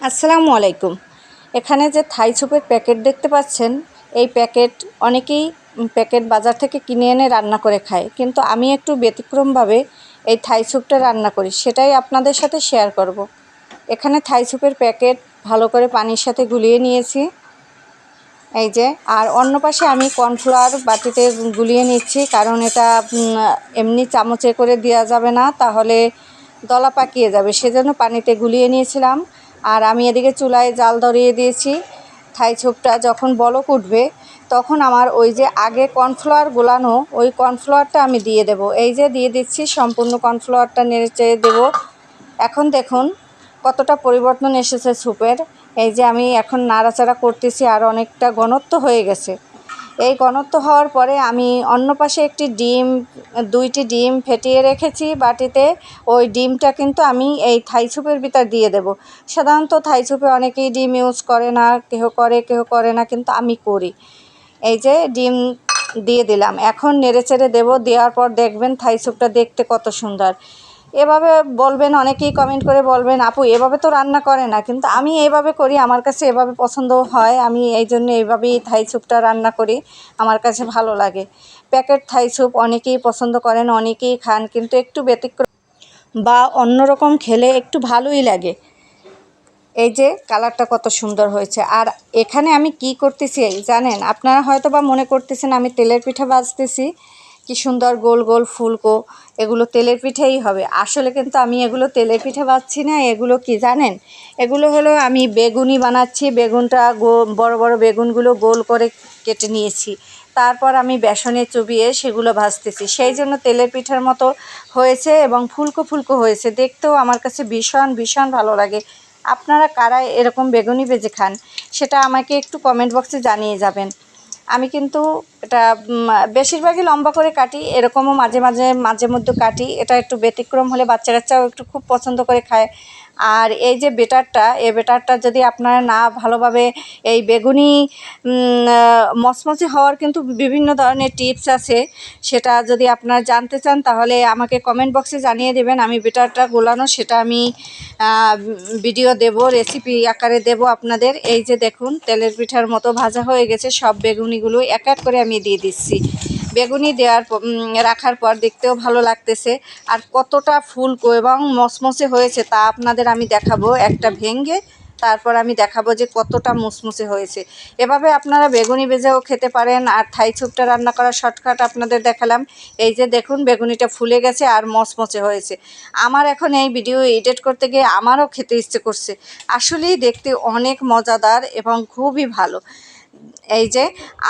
আসসালামু আলাইকুম। এখানে যে থাই সুপের প্যাকেট দেখতে পাচ্ছেন, এই প্যাকেট অনেকেই প্যাকেট বাজার থেকে কিনে এনে রান্না করে খায়, কিন্তু আমি একটু ব্যতিক্রমভাবে এই থাই সুপটা রান্না করি, সেটাই আপনাদের সাথে শেয়ার করব। এখানে থাই সুপের প্যাকেট ভালো করে পানির সাথে গুলিয়ে নিয়েছি, এই যে। আর অন্য পাশে আমি কর্নফ্লাওয়ার বাটিতে গুলিয়ে নিচ্ছি, কারণ এটা এমনি চামচে করে দেওয়া যাবে না, তাহলে দলা পাকিয়ে যাবে, সেজন্য পানিতে গুলিয়ে নিয়েছিলাম। আর আমি এদিকে চুলায় জাল ধরিয়ে দিয়েছি। থাই সুপটা যখন বলক উঠবে, তখন আমার ওই যে আগে কর্নফ্লাওয়ার গোলানো, ওই কর্নফ্লাওয়ারটা আমি দিয়ে দেব। এই যে দিয়ে দিচ্ছি, সম্পূর্ণ কর্নফ্লাওয়ারটা নেড়ে চেড়ে দেবো। এখন দেখুন কতটা পরিবর্তন এসেছে স্যুপের। এই যে আমি এখন নাড়াচাড়া করতেছি, আর অনেকটা ঘনত্ব হয়ে গেছে। এই ঘনত্ব হওয়ার পরে আমি অন্য পাশে একটি দুইটি ডিম ফেটিয়ে রেখেছি বাটিতে। ওই ডিমটা কিন্তু আমি এই থাই সুপের ভিতর দিয়ে দেব। সাধারণত থাই সুপে অনেকেই ডিম ইউজ করে না, কেহ করে কেহ করে না, কিন্তু আমি করি। এই যে ডিম দিয়ে দিলাম, এখন নেড়েচেড়ে দেবো। দেওয়ার পর দেখবেন থাই সুপটা দেখতে কত সুন্দর। এভাবে বলবেন, অনেকেই কমেন্ট করে বলবেন, আপু এভাবে তো রান্না করে না, কিন্তু আমি এভাবে করি, আমার কাছে এভাবে পছন্দ হয়। আমি এই জন্য এইভাবেই থাই স্যুপটা রান্না করি, আমার কাছে ভালো লাগে। প্যাকেট থাই স্যুপ অনেকেই পছন্দ করেন, অনেকেই খান, কিন্তু একটু ব্যতিক্রম বা অন্যরকম খেলে একটু ভালোই লাগে। এই যে কালারটা কত সুন্দর হয়েছে। আর এখানে আমি কি করতেছি জানেন? আপনারা হয়তো বা মনে করতেছেন আমি তেলের পিঠা ভাজতেছি, কি সুন্দর গোল গোল ফুলকো, এগুলো তেলের পিঠাই হবে। আসলে কিন্তু আমি এগুলো তেলের পিঠা ভাজছি না, এগুলো কি জানেন? এগুলো হলো আমি বেগুনি বানাচ্ছি। বেগুনটা বড় বড় বেগুনগুলো গোল করে কেটে নিয়েছি, তারপর আমি বেসনে চুবিয়ে সেগুলো ভাজতেছি, সেই জন্য তেলের পিঠার মতো হয়েছে এবং ফুলকো ফুলকো হয়েছে। দেখতেও আমার কাছে ভীষণ ভীষণ ভালো লাগে। আপনারা কারা এরকম বেগুনি ভেজে খান, সেটা আমাকে একটু কমেন্ট বক্সে জানিয়ে যাবেন। আমি কিন্তু এটা বেশিরভাগই লম্বা করে কাটি, এরকমও মাঝে মধ্যে কাটি। এটা একটু ব্যতিক্রম হলে বাচ্চা কাচ্চাও একটু খুব পছন্দ করে খায়। আর এই যে এই বেটারটা যদি আপনারা না ভালোভাবে, এই বেগুনি মচমচে হওয়ার কিন্তু বিভিন্ন ধরনের টিপস আছে, সেটা যদি আপনারা জানতে চান তাহলে আমাকে কমেন্ট বক্সে জানিয়ে দেবেন। আমি বেটারটা গোলানো সেটা আমি ভিডিও দেব, রেসিপি আকারে দেব আপনাদের। এই যে দেখুন তেলের পিঠার মতো ভাজা হয়ে গেছে, সব বেগুনিগুলো এক এক করে আমি দিয়ে দিচ্ছি। বেগুনি রাখার পর দেখতেও ভালো লাগতেছে, আর কতটা ফুলকো এবং মচমচে হয়েছে তা আপনাদের আমি দেখাবো একটা ভেঙে। তারপর আমি দেখাবো যে কতটা মুচমুচে হয়েছে। এভাবে আপনারা বেগুনি ভেজেও খেতে পারেন। আর থাই স্যুপটা রান্না করার শর্টকাট আপনাদের দেখালাম। এই যে দেখুন বেগুনিটা ফুলে গেছে আর মচমচে হয়েছে। আমার এখন এই ভিডিও এডিট করতে গিয়ে আমারও খেতে ইচ্ছে করছে। আসলেই দেখতে অনেক মজাদার এবং খুবই ভালো। এই যে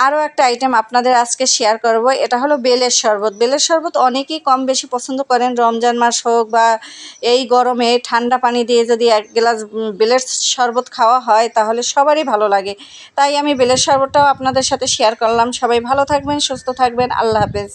আরও একটা আইটেম আপনাদের আজকে শেয়ার করব, এটা হলো বেলের শরবত। বেলের শরবত অনেকেই কম বেশি পছন্দ করেন। রমজান মাস হোক বা এই গরমে ঠান্ডা পানি দিয়ে যদি এক গ্লাস বেলের শরবত খাওয়া হয়, তাহলে সবারই ভালো লাগে। তাই আমি বেলের শরবতটাও আপনাদের সাথে শেয়ার করলাম। সবাই ভালো থাকবেন, সুস্থ থাকবেন। আল্লাহ হাফেজ।